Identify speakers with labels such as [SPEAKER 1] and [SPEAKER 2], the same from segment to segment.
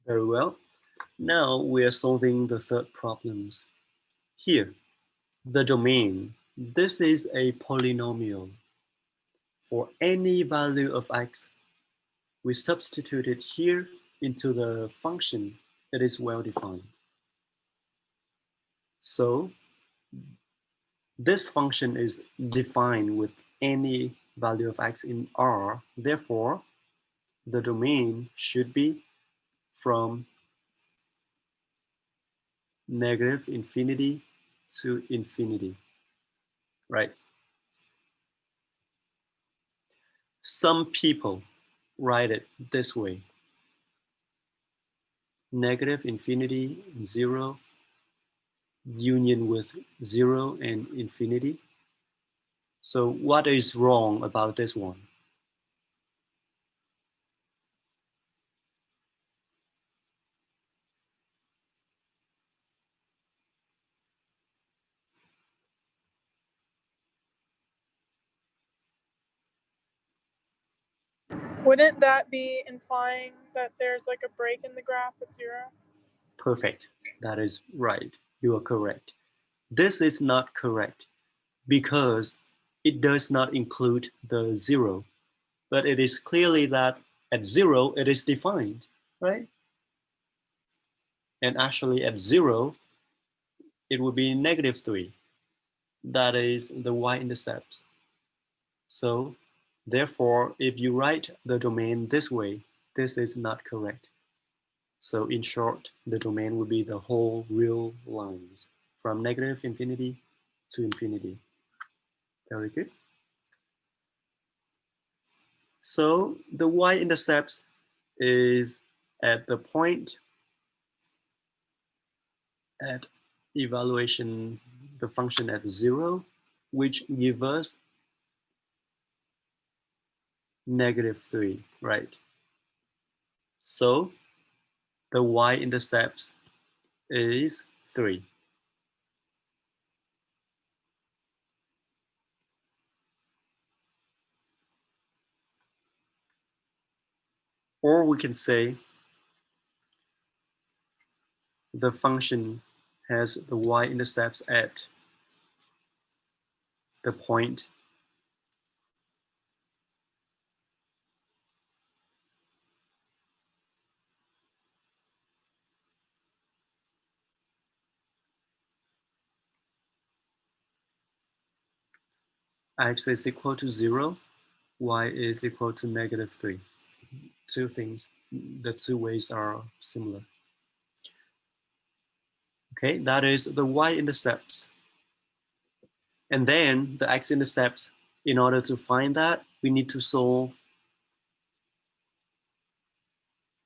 [SPEAKER 1] Very well. Now we are solving the third problems. Here, the domain. This is a polynomial. For any value of x, we substitute it here into the function that is well defined. So this function is defined with any value of x in R. Therefore, the domain should be from negative infinity to infinity, right? Some people write it this way: negative infinity, 0, union with 0 and infinity. So what is wrong about this one?
[SPEAKER 2] Wouldn't that be implying that there's like a break in the graph at 0?
[SPEAKER 1] Perfect. That is right. You are correct. This is not correct because it does not include the 0, but it is clearly that at 0 it is defined, right? And actually at 0 it would be negative 3. That is the y-intercept. So therefore, if you write the domain this way, this is not correct. So in short, the domain would be the whole real lines from negative infinity to infinity. Very good. So the y-intercept is at the point at evaluation, the function at 0, which gives us negative 3, right? So the y-intercept is 3. Or we can say the function has the y-intercepts at the point x is equal to 0, y is equal to negative 3. Two things, the two ways are similar. Okay, that is the y-intercept. And then the x-intercept, in order to find that, we need to solve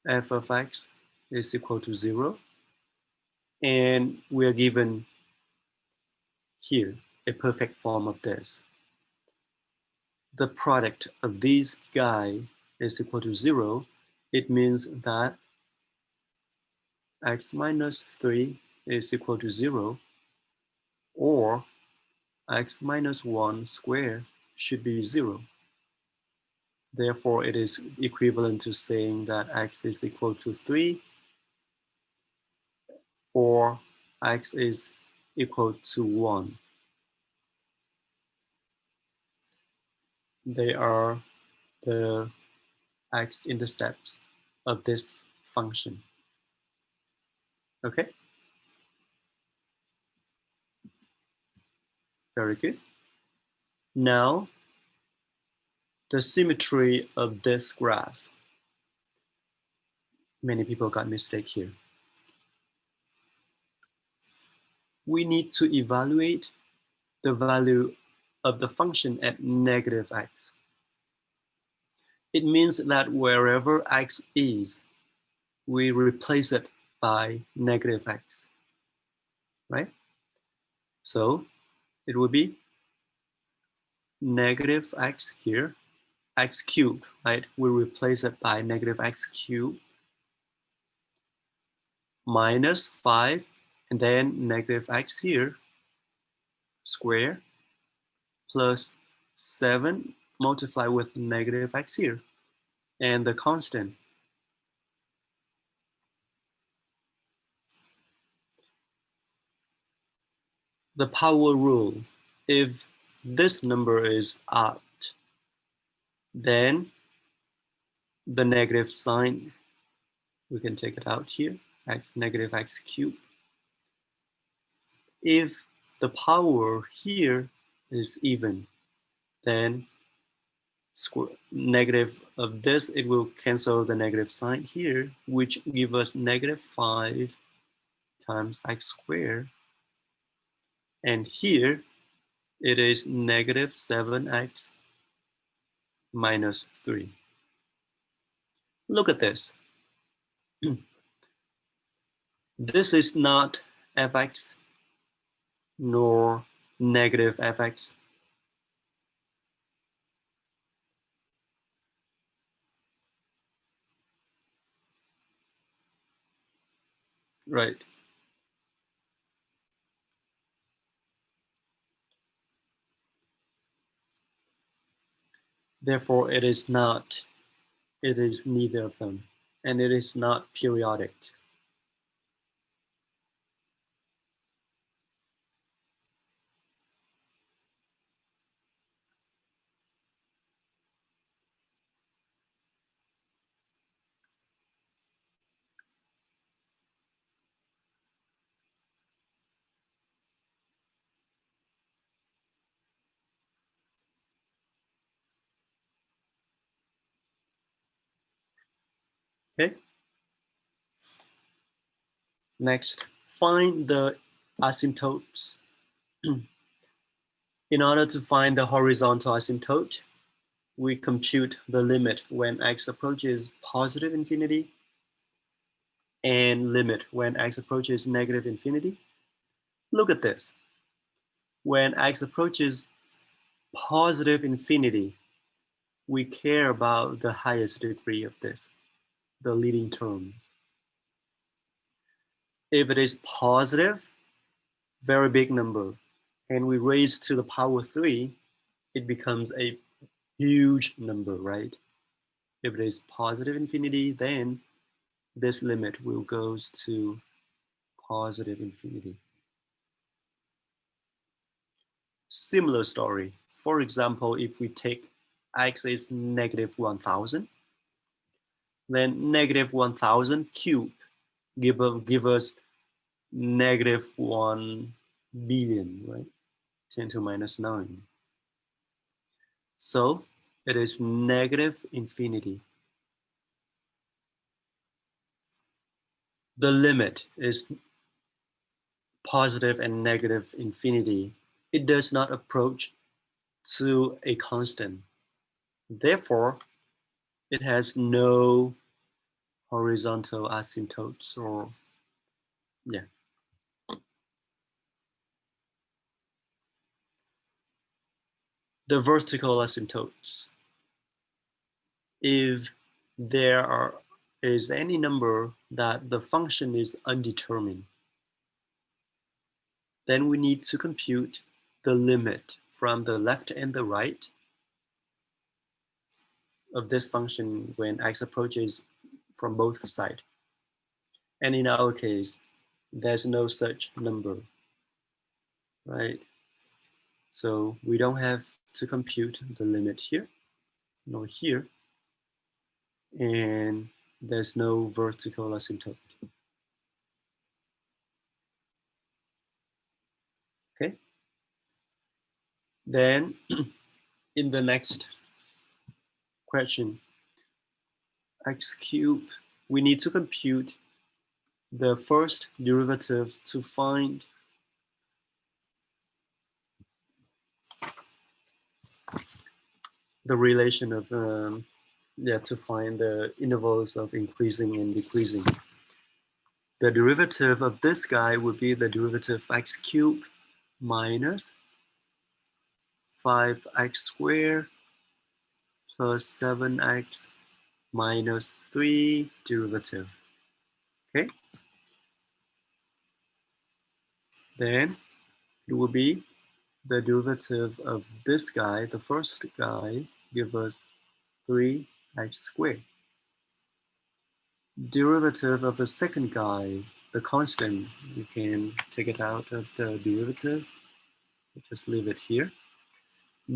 [SPEAKER 1] f of x is equal to 0. And we are given here a perfect form of this. The product of these guy is equal to 0. It means that x minus 3 is equal to 0, or x minus 1 squared should be 0. Therefore, it is equivalent to saying that x is equal to 3, or x is equal to 1. They are the x-intercepts of this function. Okay? Very good. Now, the symmetry of this graph. Many people got mistake here. We need to evaluate the value of the function at negative x. It means that wherever x is, we replace it by negative x, right? So it would be negative x here, x cubed, right? We replace it by negative x cubed minus 5, and then negative x here, square, plus 7 multiplied with negative x here, and the constant. the power rule. If this number is odd, then the negative sign, we can take it out here, x negative x cubed. If the power here is even, then negative of this, it will cancel the negative sign here, which give us negative 5 times x squared. And here it is negative 7x minus 3. Look at this. This is not fx nor negative fx. Right. Therefore, it is not, it is neither of them, and it is not periodic. Okay. Next, find the asymptotes. In order to find the horizontal asymptote, we compute the limit when x approaches positive infinity and limit when x approaches negative infinity. Look at this. When x approaches positive infinity, we care about the highest degree of this, the leading terms. If it is positive, very big number, and we raise to the power 3, it becomes a huge number, right? If it is positive infinity, then this limit will go to positive infinity. Similar story. For example, if we take x is negative 1000, then negative 1000 cubed give us negative 1 billion, right? 10 to minus 9. So it is negative infinity. The limit is positive and negative infinity. It does not approach to a constant. Therefore, it has no horizontal asymptotes, or yeah. The vertical asymptotes. If there is any number that the function is undetermined, then we need to compute the limit from the left and the right of this function when x approaches from both sides. And in our case, there's no such number, right? So we don't have to compute the limit here, nor here, and there's no vertical asymptote. Okay. Then in the next question, x cubed, we need to compute the first derivative to find the relation of, to find the intervals of increasing and decreasing. The derivative of this guy would be the derivative x cubed minus 5x squared plus 7x minus 3 derivative. Okay. Then it will be the derivative of this guy, the first guy, give us 3x squared. Derivative of the second guy, the constant, you can take it out of the derivative. Just leave it here.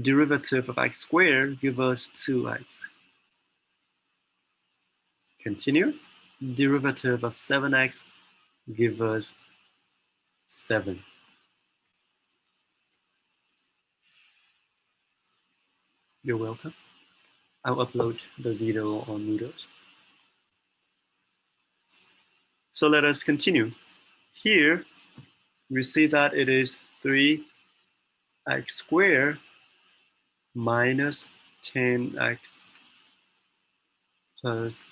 [SPEAKER 1] Derivative of x squared gives us 2x. Continue. Derivative of 7x gives us 7. You're welcome. I'll upload the video on Moodle. So let us continue. Here, we see that it is 3x squared minus 10x plus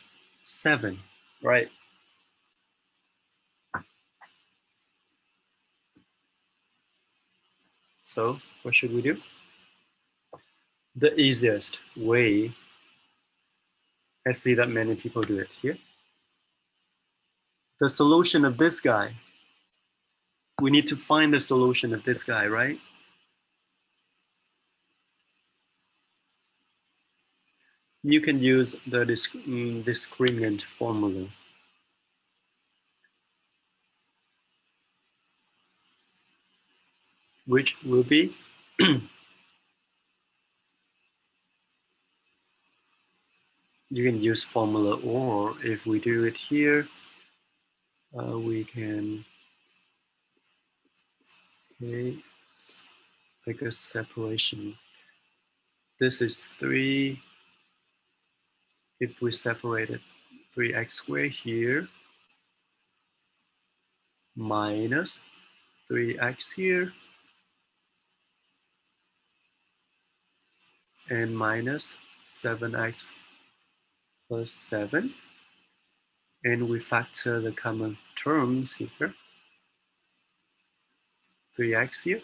[SPEAKER 1] 7, right? So what should we do? The easiest way, I see that many people do it here. The solution of this guy, we need to find the solution of this guy, right? You can use the discriminant formula. Which will be you can use formula, or if we do it here, we can like a separation. This is 3. If we separate it, 3x squared here minus 3x here and minus 7x plus 7. And we factor the common terms here. 3x here.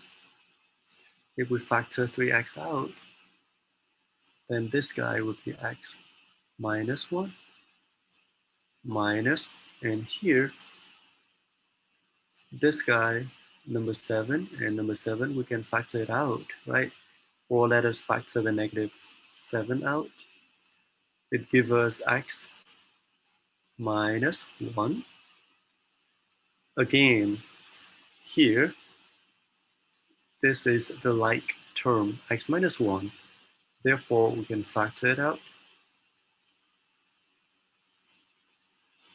[SPEAKER 1] If we factor 3x out, then this guy would be x minus 1 minus, and here this guy, number 7, and number 7, we can factor it out, right? Or let us factor the negative 7 out. It gives us x minus 1. Again, here, this is the like term, x minus 1. Therefore, we can factor it out.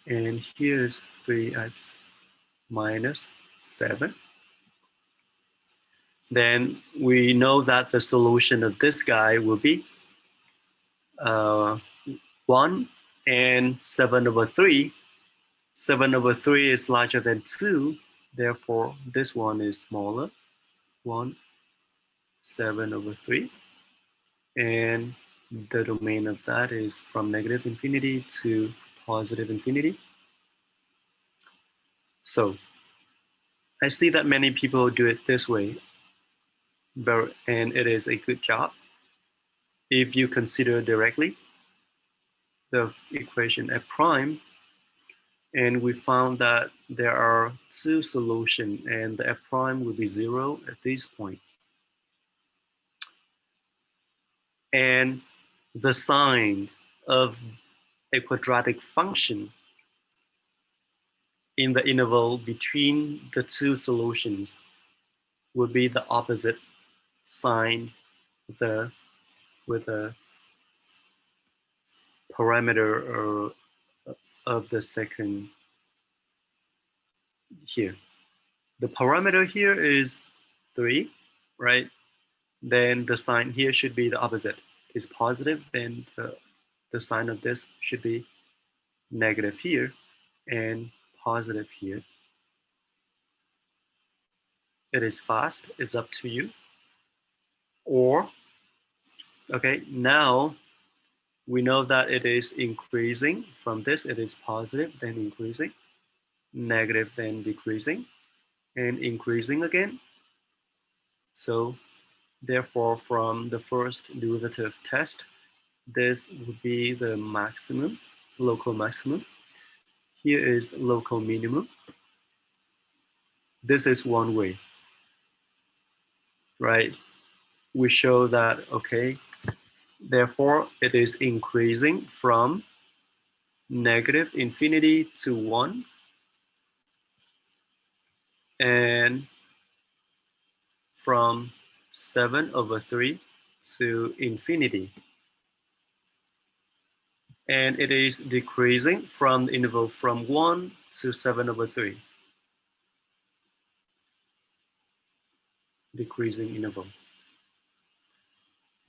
[SPEAKER 1] And here's 3x minus 7. Then we know that the solution of this guy will be 1 and 7/3. 7/3 is larger than 2. Therefore, this one is smaller. 1, 7/3. And the domain of that is from negative infinity to positive infinity. So I see that many people do it this way, and it is a good job. If you consider directly the equation f prime, and we found that there are 2 solutions, and the f prime will be 0 at this point. And the sign of a quadratic function in the interval between the 2 solutions would be the opposite sign with a parameter of the second here. The parameter here is 3, right? Then the sign here should be the opposite. Is positive, then the sign of this should be negative here and positive here. It is fast, it's up to you. Or, okay, now we know that it is increasing. From this, it is positive, then increasing, negative, then decreasing, and increasing again. So therefore, from the first derivative test, this would be the maximum, local maximum. Here is local minimum. This is one way, right? We show that, okay, therefore it is increasing from negative infinity to 1. And from 7/3 to infinity. And it is decreasing from the interval from 1 to 7/3. Decreasing interval.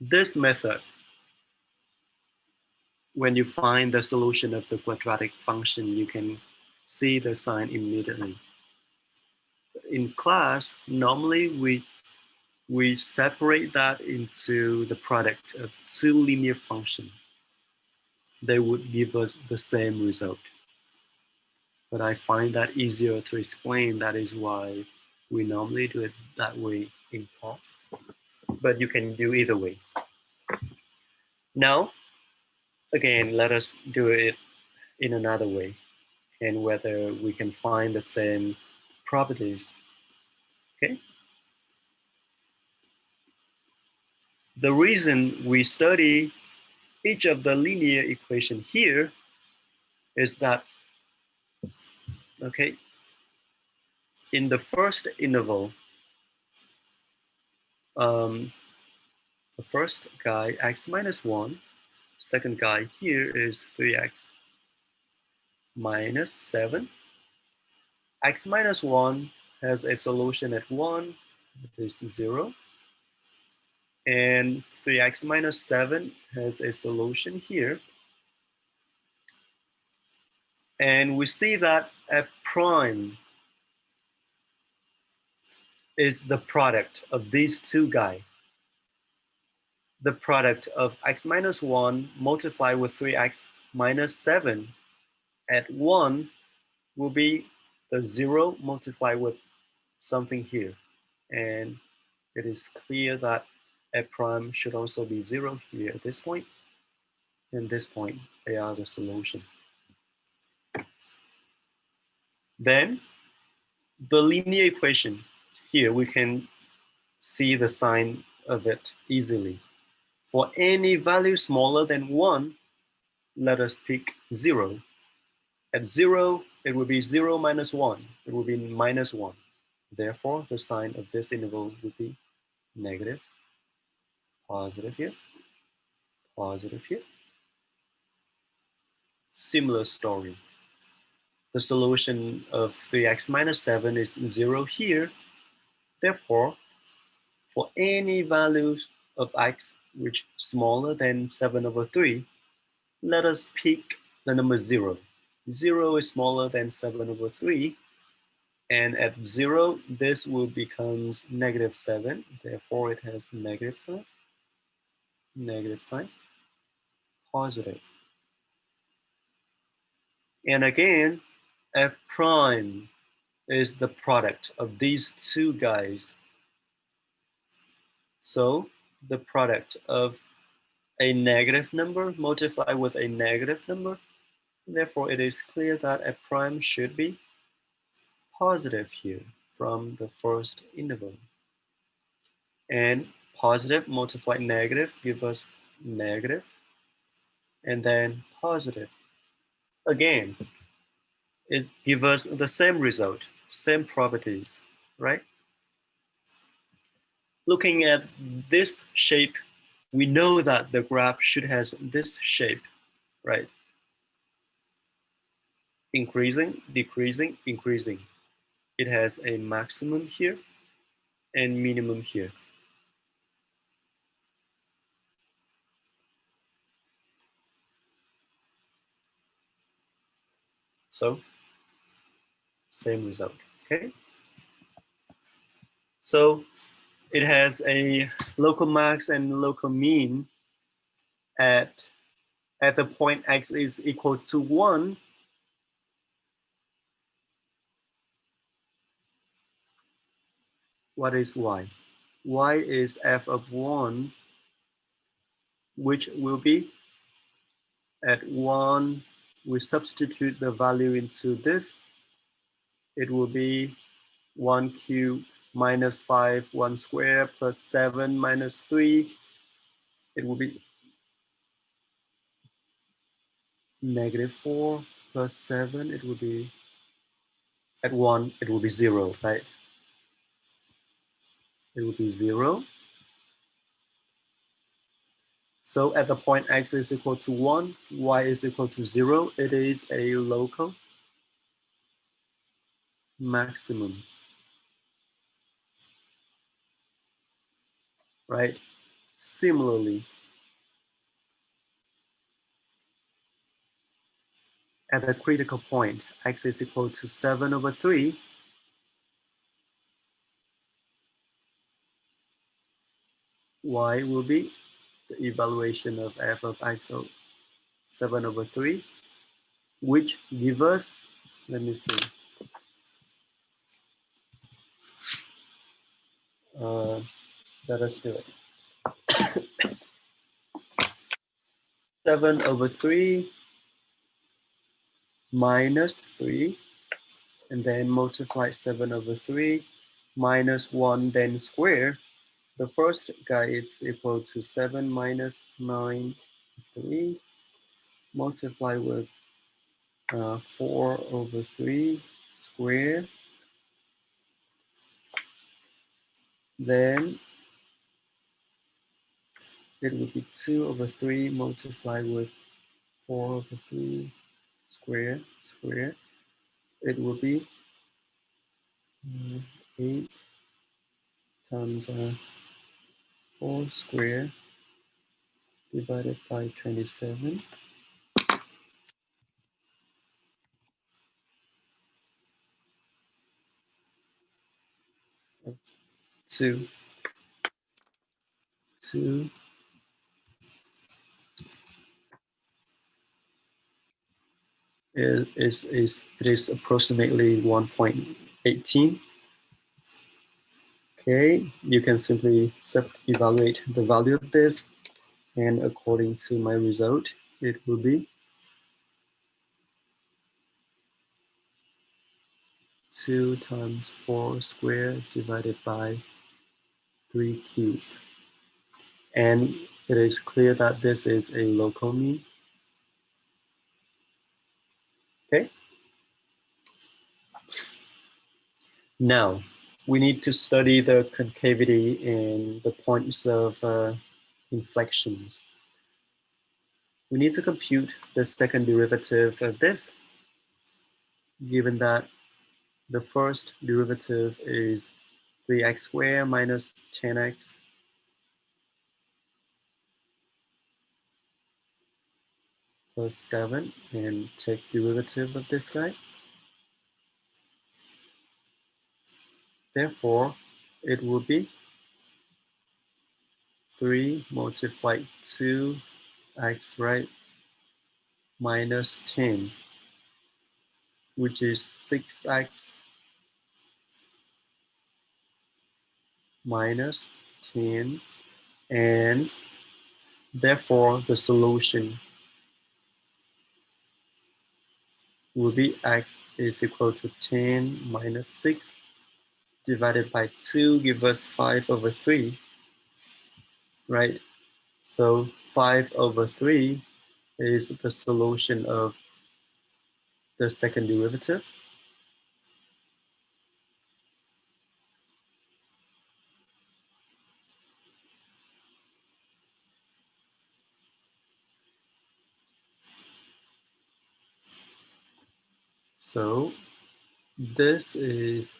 [SPEAKER 1] This method, when you find the solution of the quadratic function, you can see the sign immediately. In class, normally we separate that into the product of two linear functions. They would give us the same result. But I find that easier to explain. That is why we normally do it that way in class. But you can do either way. Now, again, let us do it in another way, and whether we can find the same properties. Okay. The reason we study each of the linear equation here is that, okay, in the first interval, the first guy, x minus 1, second guy here is 3x minus 7. X minus 1 has a solution at 1, this is 0. And 3x minus 7 has a solution here. And we see that f prime is the product of these two guys. The product of x minus 1 multiplied with 3x minus 7 at 1 will be the 0 multiplied with something here. And it is clear that f prime should also be 0 here at this point. And this point, they are the solution. Then the linear equation, here we can see the sign of it easily. For any value smaller than 1, let us pick 0. At 0, it will be 0 minus 1. It will be minus 1. Therefore, the sign of this interval would be negative, positive here, positive here. Similar story. The solution of 3x minus 7 is 0 here. Therefore, for any value of x which is smaller than 7/3, let us pick the number 0. 0 is smaller than 7/3. And at 0, this will become negative 7. Therefore, it has negative sign, positive. And again, f prime is the product of these two guys. So the product of a negative number multiplied with a negative number, therefore it is clear that f prime should be positive here from the first interval. And positive multiplied negative give us negative, and then positive. Again, it gives us the same result, same properties, right? Looking at this shape, we know that the graph should have this shape, right? Increasing, decreasing, increasing. It has a maximum here and minimum here. So, same result, okay? So, it has a local max and local mean at the point x is equal to 1. What is y? Y is f of 1, which will be at 1, we substitute the value into this. It will be 1 cubed minus 5, 1 square plus 7 minus 3. It will be negative 4 plus 7. It will be at 1, it will be 0, right? it will be 0. So at the point x is equal to 1, y is equal to 0, it is a local maximum, right? Similarly, at the critical point, x is equal to 7/3, y will be the evaluation of f of x of 7/3, which give us, let me see, let us do it. 7/3 minus 3, and then multiply 7/3 minus 1, then square. The first guy is equal to 7 minus 9, 3, multiply with 4/3 square. Then it would be 2/3 multiplied with 4/3 square. It will be 8 times 4 square divided by 27. 2 is approximately 1.18. Okay, you can simply evaluate the value of this, and according to my result, it will be 2 times 4 squared divided by 3 cubed. And it is clear that this is a local mean. Okay. Now, we need to study the concavity and the points of inflections. We need to compute the second derivative of this, given that the first derivative is 3x squared minus 10x plus 7, and take derivative of this guy. Therefore, it will be 3 multiplied 2x, right, minus 10, which is 6x minus 10, and therefore the solution will be x is equal to 10 minus 6 divided by 2 give us 5/3, right? So 5/3 is the solution of the second derivative. So this is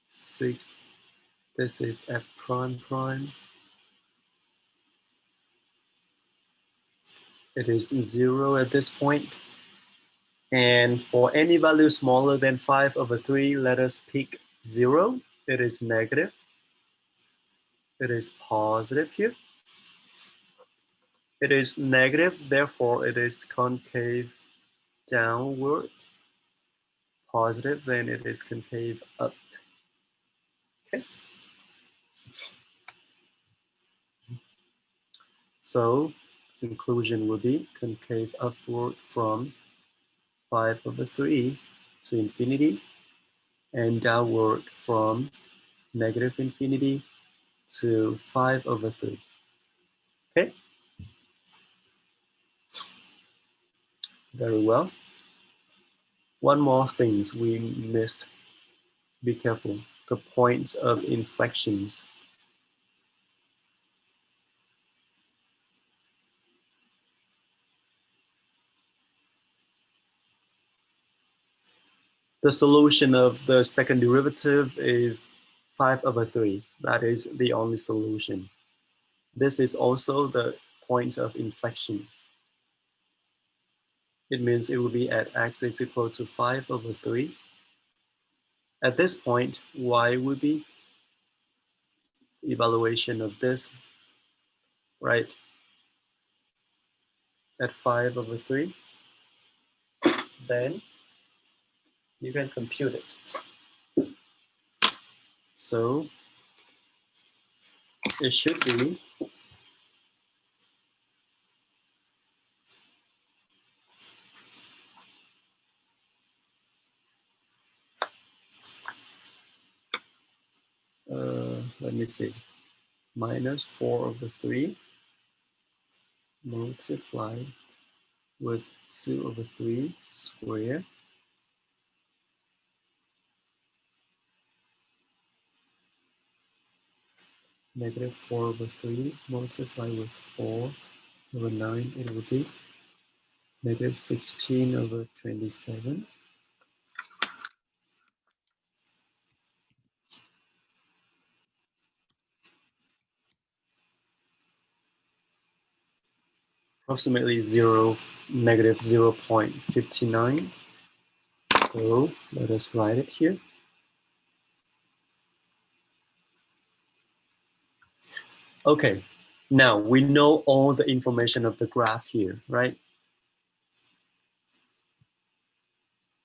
[SPEAKER 1] 6, this is f prime prime. It is 0 at this point. And for any value smaller than 5/3, let us pick 0. It is negative. It is positive here. It is negative, therefore it is concave downward. Positive, then it is concave up. Okay. So conclusion will be concave upward from 5/3 to infinity, and downward from negative infinity to 5/3. Okay. Very well. One more thing we miss. Be careful. the points of inflections. The solution of the second derivative is 5/3. That is the only solution. This is also the point of inflection. It means it will be at x is equal to 5/3. At this point, y will be evaluation of this, right? At 5/3. Then you can compute it. So it should be let me see, minus 4/3 multiplied with 2/3 square negative 4/3 multiplied with 4/9, it will be negative 16/27. Approximately negative 0.59. So let us write it here. Okay, now we know all the information of the graph here, right?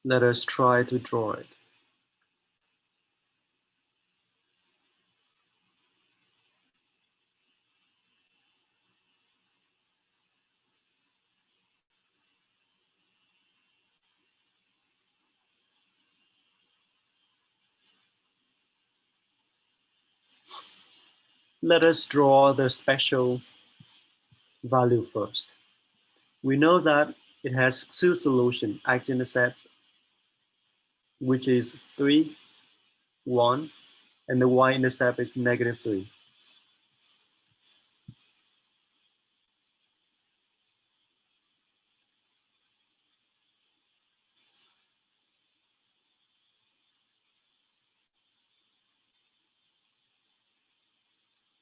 [SPEAKER 1] Let us try to draw it. Let us draw the special value first. We know that it has two solutions, x-intercept, which is 3, 1, and the y-intercept is negative 3.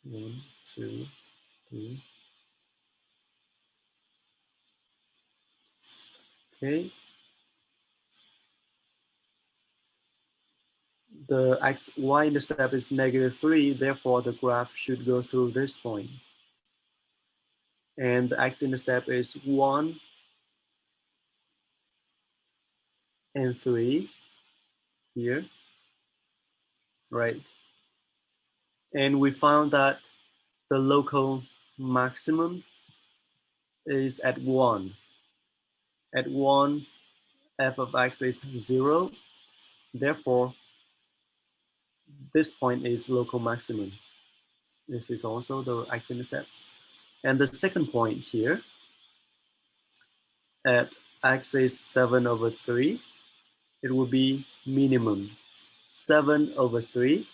[SPEAKER 1] One, two, three. Okay. The y-intercept is negative 3, therefore the graph should go through this point. And the x-intercept is 1 and 3 here, right? And we found that the local maximum is at 1. At 1, f of x is 0. Therefore, this point is local maximum. This is also the x-intercept. And the second point here, at x is 7/3, it will be minimum. 7/3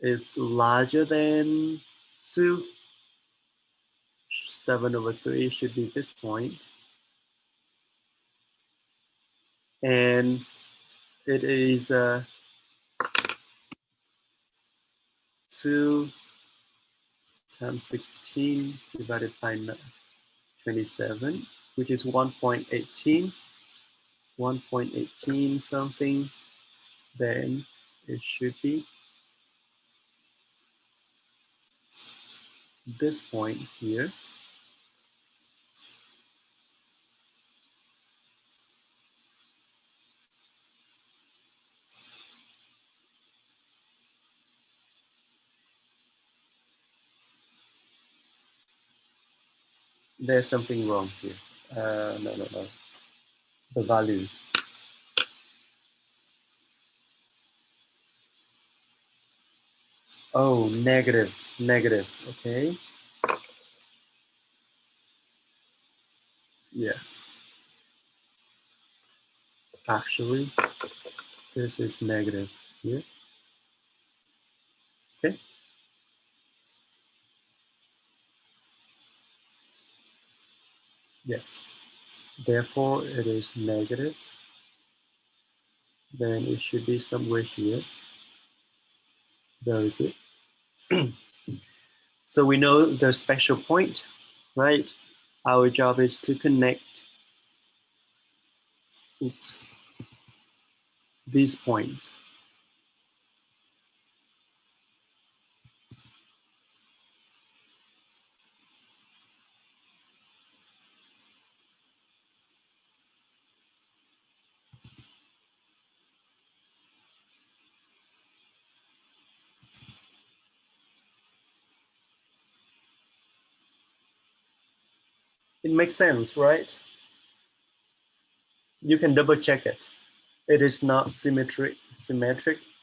[SPEAKER 1] is larger than 2. 7/3 should be this point. And it is 2 times 16 divided by 27, which is 1.18. 1.18 something. Then it should be this point here. There's something wrong here. No. The value. Oh, negative. Okay. Yeah. Actually, this is negative here. Okay. Yes. Therefore, it is negative. Then it should be somewhere here. Very good. So we know the special point, right? Our job is to connect these points. It makes sense, right? You can double check it. It is not symmetric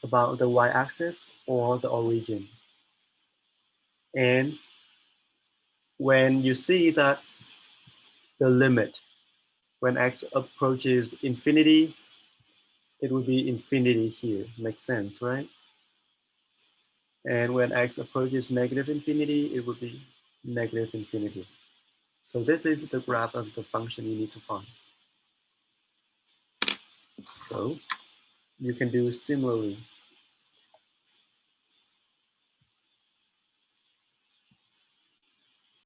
[SPEAKER 1] about the y-axis or the origin. And when you see that the limit, when x approaches infinity, it will be infinity here. Makes sense, right? And when x approaches negative infinity, it will be negative infinity. So this is the graph of the function you need to find. So you can do similarly